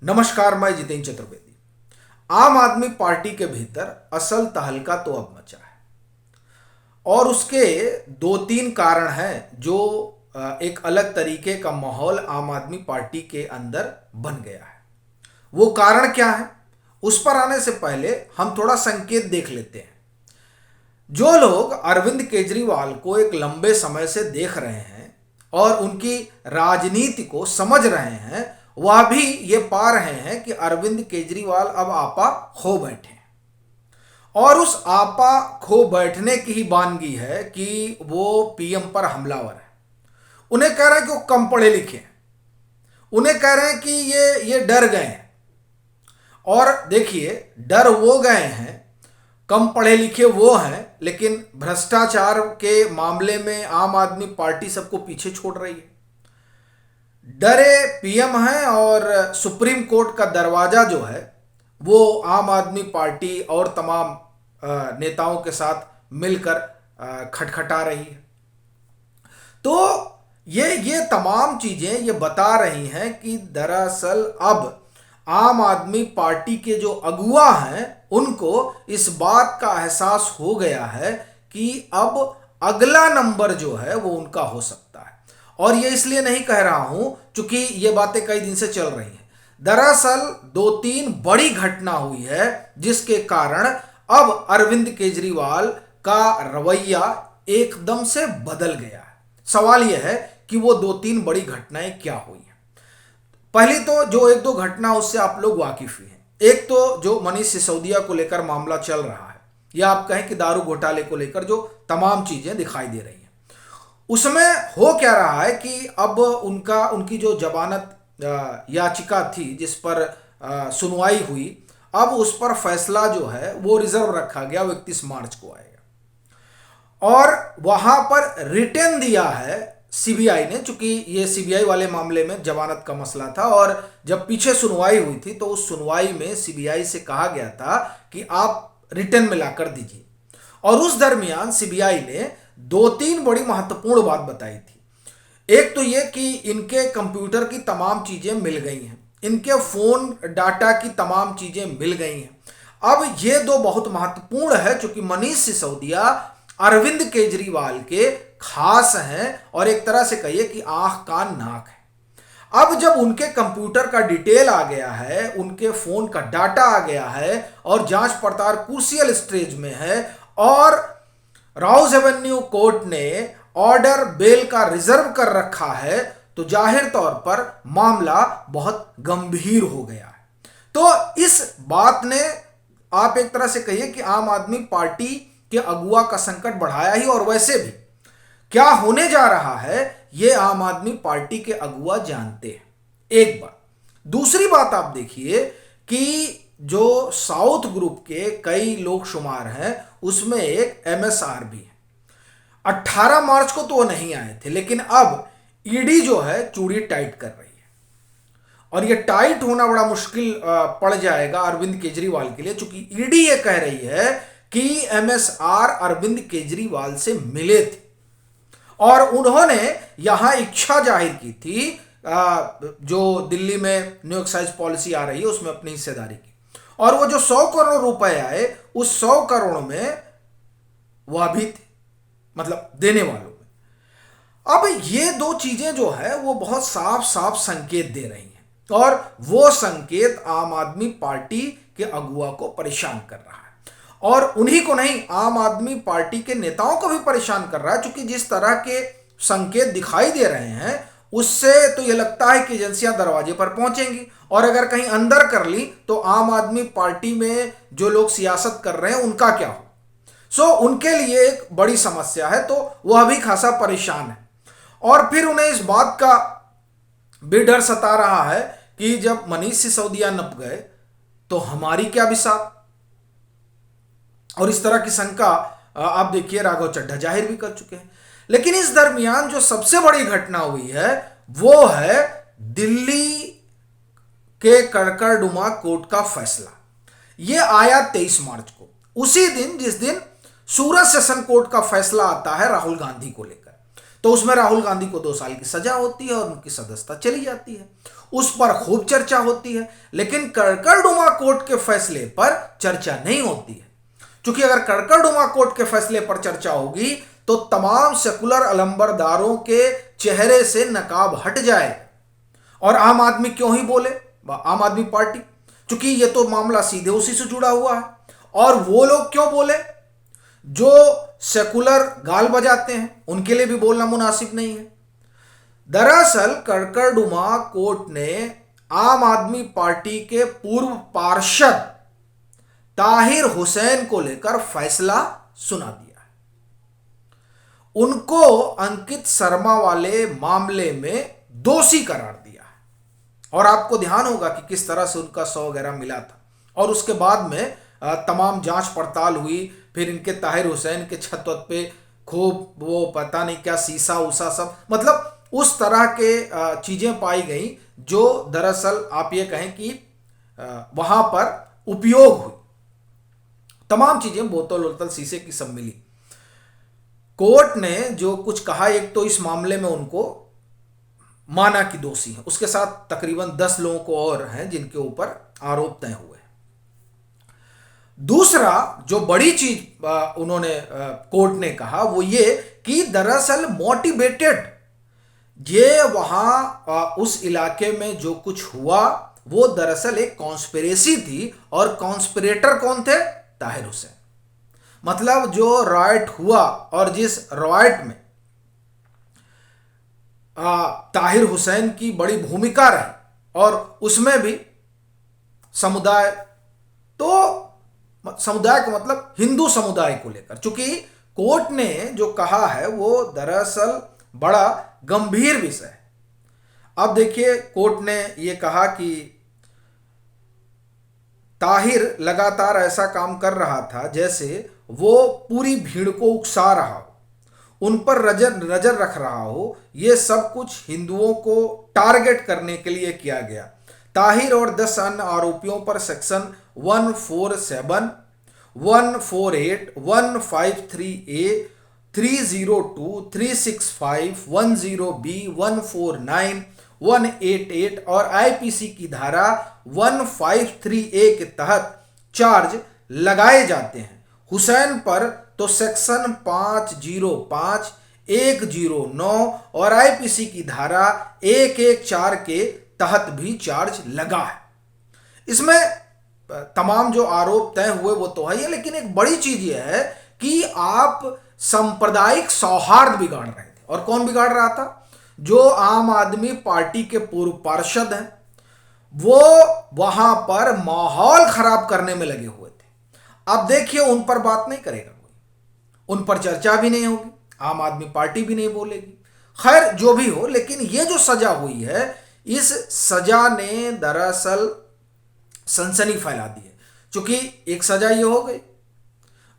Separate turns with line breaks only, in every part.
नमस्कार, मैं जितेंद्र चतुर्वेदी। आम आदमी पार्टी के भीतर असल तहलका तो अब मचा है और उसके दो तीन कारण हैं जो एक अलग तरीके का माहौल आम आदमी पार्टी के अंदर बन गया है। वो कारण क्या है, उस पर आने से पहले हम थोड़ा संकेत देख लेते हैं। जो लोग अरविंद केजरीवाल को एक लंबे समय से देख रहे हैं और उनकी राजनीति को समझ रहे हैं, वह भी ये पा रहे हैं कि अरविंद केजरीवाल अब आपा खो बैठे हैं और उस आपा खो बैठने की ही वानगी है कि वो पीएम पर हमलावर है। उन्हें कह रहे हैं कि वो कम पढ़े लिखे हैं, उन्हें कह रहे हैं कि ये डर गए हैं। और देखिए, डर वो गए हैं, कम पढ़े लिखे वो हैं, लेकिन भ्रष्टाचार के मामले में आम आदमी पार्टी सबको पीछे छोड़ रही है। डरे पीएम हैं और सुप्रीम कोर्ट का दरवाजा जो है वो आम आदमी पार्टी और तमाम नेताओं के साथ मिलकर खटखटा रही है। तो ये तमाम चीजें ये बता रही हैं कि दरअसल अब आम आदमी पार्टी के जो अगुआ हैं उनको इस बात का एहसास हो गया है कि अब अगला नंबर जो है वो उनका हो सकता है। और ये इसलिए नहीं कह रहा हूं क्योंकि ये बातें कई दिन से चल रही हैं। दरअसल दो तीन बड़ी घटना हुई है जिसके कारण अब अरविंद केजरीवाल का रवैया एकदम से बदल गया है। सवाल यह है कि वो दो तीन बड़ी घटनाएं क्या हुई हैं। पहली तो जो एक दो घटना उससे आप लोग वाकिफ ही हैं। एक तो जो मनीष सिसोदिया को लेकर मामला चल रहा है, या आप कहें कि दारू घोटाले को लेकर जो तमाम चीजें दिखाई दे रही हैं, उसमें हो क्या रहा है कि अब उनकी जो जमानत याचिका थी जिस पर सुनवाई हुई, अब उस पर फैसला जो है वो रिजर्व रखा गया, 31 मार्च को आएगा। और वहां पर रिटर्न दिया है सीबीआई ने, चूंकि ये सीबीआई वाले मामले में जमानत का मसला था और जब पीछे सुनवाई हुई थी तो उस सुनवाई में सीबीआई से कहा गया था कि आप रिटर्न में लाकर दीजिए। और उस दरमियान सीबीआई ने दो तीन बड़ी महत्वपूर्ण बात बताई थी। एक तो ये कि इनके कंप्यूटर की तमाम चीजें मिल गई हैं, इनके फोन डाटा की तमाम चीजें मिल गई हैं। अब ये दो बहुत महत्वपूर्ण है क्योंकि मनीष सिसोदिया अरविंद केजरीवाल के खास हैं और एक तरह से कहिए कि आंख कान नाक है। अब जब उनके कंप्यूटर का डिटेल आ गया है, उनके फोन का डाटा आ गया है और जांच पड़ताल क्रूशियल स्टेज में है और राउज एवेन्यू कोर्ट ने ऑर्डर बेल का रिजर्व कर रखा है, तो जाहिर तौर पर मामला बहुत गंभीर हो गया है। तो इस बात ने आप एक तरह से कहिए कि आम आदमी पार्टी के अगुआ का संकट बढ़ाया ही। और वैसे भी क्या होने जा रहा है ये आम आदमी पार्टी के अगुआ जानते हैं, एक बात। दूसरी बात आप देखिए कि जो साउथ ग्रुप के कई लोग शुमार हैं उसमें एक एमएसआर भी है। 18 मार्च को तो वो नहीं आए थे, लेकिन अब ईडी जो है चूड़ी टाइट कर रही है और ये टाइट होना बड़ा मुश्किल पड़ जाएगा अरविंद केजरीवाल के लिए, क्योंकि ईडी ये कह रही है कि एमएसआर अरविंद केजरीवाल से मिले थे और उन्होंने यहां इच्छा जाहिर की थी जो दिल्ली में न्यू एक्साइज पॉलिसी आ रही है उसमें अपनी हिस्सेदारी की। और वो जो 100 करोड़ रुपए आए उस 100 करोड़ में वह भी थे, मतलब देने वालों में। अब ये दो चीजें जो है वो बहुत साफ साफ संकेत दे रही हैं और वो संकेत आम आदमी पार्टी के अगुआ को परेशान कर रहा है और उन्हीं को नहीं, आम आदमी पार्टी के नेताओं को भी परेशान कर रहा है, क्योंकि जिस तरह के संकेत दिखाई दे रहे हैं उससे तो यह लगता है कि एजेंसियां दरवाजे पर पहुंचेंगी और अगर कहीं अंदर कर ली तो आम आदमी पार्टी में जो लोग सियासत कर रहे हैं उनका क्या हो। सो उनके लिए एक बड़ी समस्या है, तो वह भी खासा परेशान है। और फिर उन्हें इस बात का भी डर सता रहा है कि जब मनीष सिसोदिया नप गए तो हमारी क्या बिसात। और इस तरह की शंका आप देखिए राघव चड्ढा जाहिर भी कर चुके हैं। लेकिन इस दरमियान जो सबसे बड़ी घटना हुई है वो है दिल्ली के कड़कड़डुमा कोर्ट का फैसला। यह आया 23 मार्च को, उसी दिन जिस दिन सूरत सेशन कोर्ट का फैसला आता है राहुल गांधी को लेकर। तो उसमें राहुल गांधी को 2 साल की सजा होती है और उनकी सदस्यता चली जाती है। उस पर खूब चर्चा होती है, लेकिन कड़कड़डुमा कोर्ट के फैसले पर चर्चा नहीं होती है। क्योंकि अगर कड़कड़डुमा कोर्ट के फैसले पर चर्चा होगी तो तमाम सेकुलर अलंबरदारों के चेहरे से नकाब हट जाए। और आम आदमी क्यों ही बोले, आम आदमी पार्टी, क्योंकि ये तो मामला सीधे उसी से जुड़ा हुआ है। और वो लोग क्यों बोले जो सेकुलर गाल बजाते हैं, उनके लिए भी बोलना मुनासिब नहीं है। दरअसल कड़कड़डुमा कोर्ट ने आम आदमी पार्टी के पूर्व पार्षद ताहिर हुसैन को लेकर फैसला सुना दिया है। उनको अंकित शर्मा वाले मामले में दोषी करार दिया है। और आपको ध्यान होगा कि किस तरह से उनका 100 वगैरह मिला था, और उसके बाद में तमाम जांच पड़ताल हुई। फिर इनके ताहिर हुसैन के छत पे खूब वो पता नहीं क्या शीशा उसा सब, मतलब उस तरह के चीजें पाई गई जो दरअसल आप ये कहें कि वहां पर उपयोग हुई। तमाम चीजें बोतल वोतल शीशे की सब मिली। कोर्ट ने जो कुछ कहा, एक तो इस मामले में उनको माना कि दोषी है, उसके साथ तकरीबन 10 लोगों को और हैं जिनके ऊपर आरोप तय हुए। दूसरा जो बड़ी चीज उन्होंने कोर्ट ने कहा वो ये कि दरअसल मोटिवेटेड ये वहां उस इलाके में जो कुछ हुआ वो दरअसल एक कॉन्स्पिरेसी थी। और कॉन्स्पिरेटर कौन थे? ताहिर हुसैन। मतलब जो राइट हुआ और जिस राइट में ताहिर हुसैन की बड़ी भूमिका रही, और उसमें भी समुदाय, तो समुदाय का मतलब हिंदू समुदाय को लेकर, चूंकि कोर्ट ने जो कहा है वो दरअसल बड़ा गंभीर विषय है। अब देखिए, कोर्ट ने ये कहा कि ताहिर लगातार ऐसा काम कर रहा था जैसे वो पूरी भीड़ को उकसा रहा हो, उन पर नजर रख रहा हो। ये सब कुछ हिंदुओं को टारगेट करने के लिए किया गया। ताहिर और 10 अन्य आरोपियों पर सेक्शन 147, 148, 153A, 302, 365, 10B, 149, 188 और आईपीसी की धारा 153A के तहत चार्ज लगाए जाते हैं। हुसैन पर तो सेक्शन 505, 109 और आईपीसी की धारा 114 के तहत भी चार्ज लगा है। इसमें तमाम जो आरोप तय हुए वो तो है, लेकिन एक बड़ी चीज यह है कि आप सांप्रदायिक सौहार्द बिगाड़ रहे थे। और कौन बिगाड़ रहा था? जो आम आदमी पार्टी के पूर्व पार्षद हैं, वो वहां पर माहौल खराब करने में लगे हुए थे। अब देखिए, उन पर बात नहीं करेगा कोई, उन पर चर्चा भी नहीं होगी, आम आदमी पार्टी भी नहीं बोलेगी। खैर जो भी हो, लेकिन ये जो सजा हुई है, इस सजा ने दरअसल सनसनी फैला दी है। क्योंकि एक सजा ये हो गई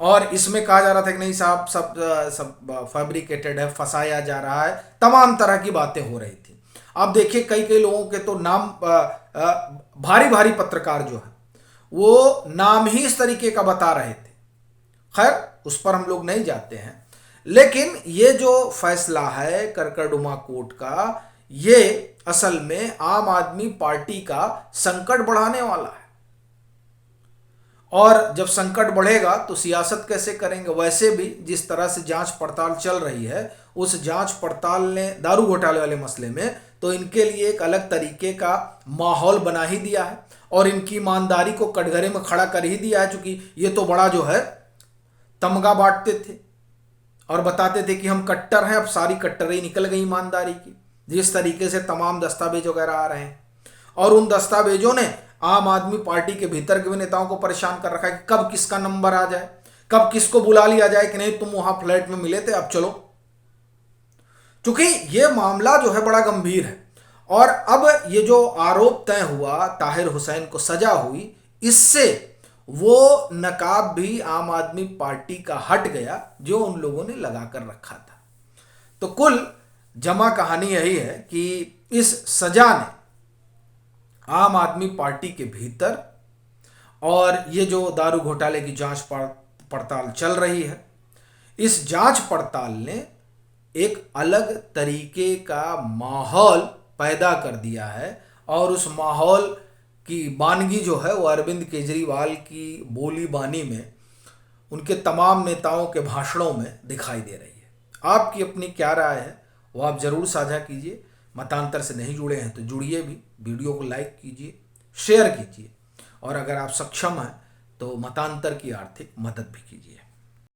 और इसमें कहा जा रहा था कि नहीं साहब सब फैब्रिकेटेड है, फंसाया जा रहा है, तमाम तरह की बातें हो रही थी। अब देखिए, कई लोगों के तो नाम, भारी भारी पत्रकार जो है वो नाम ही इस तरीके का बता रहे थे। खैर उस पर हम लोग नहीं जाते हैं, लेकिन ये जो फैसला है कड़कड़डुमा कोर्ट का, ये असल में आम आदमी पार्टी का संकट बढ़ाने वाला है। और जब संकट बढ़ेगा तो सियासत कैसे करेंगे? वैसे भी जिस तरह से जांच पड़ताल चल रही है, उस जांच पड़ताल ने दारू घोटाले वाले मसले में तो इनके लिए एक अलग तरीके का माहौल बना ही दिया है और इनकी ईमानदारी को कटघरे में खड़ा कर ही दिया है। क्योंकि ये तो बड़ा जो है तमगा बांटते थे और बताते थे कि हम कट्टर हैं, अब सारी कट्टरें निकल गई ईमानदारी की। जिस तरीके से तमाम दस्तावेज वगैरह आ रहे हैं, और उन दस्तावेजों ने आम आदमी पार्टी के भीतर के भी नेताओं को परेशान कर रखा है कि कब किसका नंबर आ जाए, कब किसको बुला लिया जाए कि नहीं तुम वहां फ्लैट में मिले थे, अब चलो। क्योंकि ये मामला जो है बड़ा गंभीर है। और अब ये जो आरोप तय हुआ, ताहिर हुसैन को सजा हुई, इससे वो नकाब भी आम आदमी पार्टी का हट गया जो उन लोगों ने लगा कर रखा था। तो कुल जमा कहानी यही है कि इस सजा ने आम आदमी पार्टी के भीतर, और ये जो दारू घोटाले की जांच पड़ताल चल रही है, इस जांच पड़ताल ने एक अलग तरीके का माहौल पैदा कर दिया है और उस माहौल की वानगी जो है वो अरविंद केजरीवाल की बोली बानी में, उनके तमाम नेताओं के भाषणों में दिखाई दे रही है। आपकी अपनी क्या राय है वो आप ज़रूर साझा कीजिए। मतांतर से नहीं जुड़े हैं तो जुड़िए भी, वीडियो को लाइक कीजिए, शेयर कीजिए और अगर आप सक्षम हैं तो मतांतर की आर्थिक मदद भी कीजिए।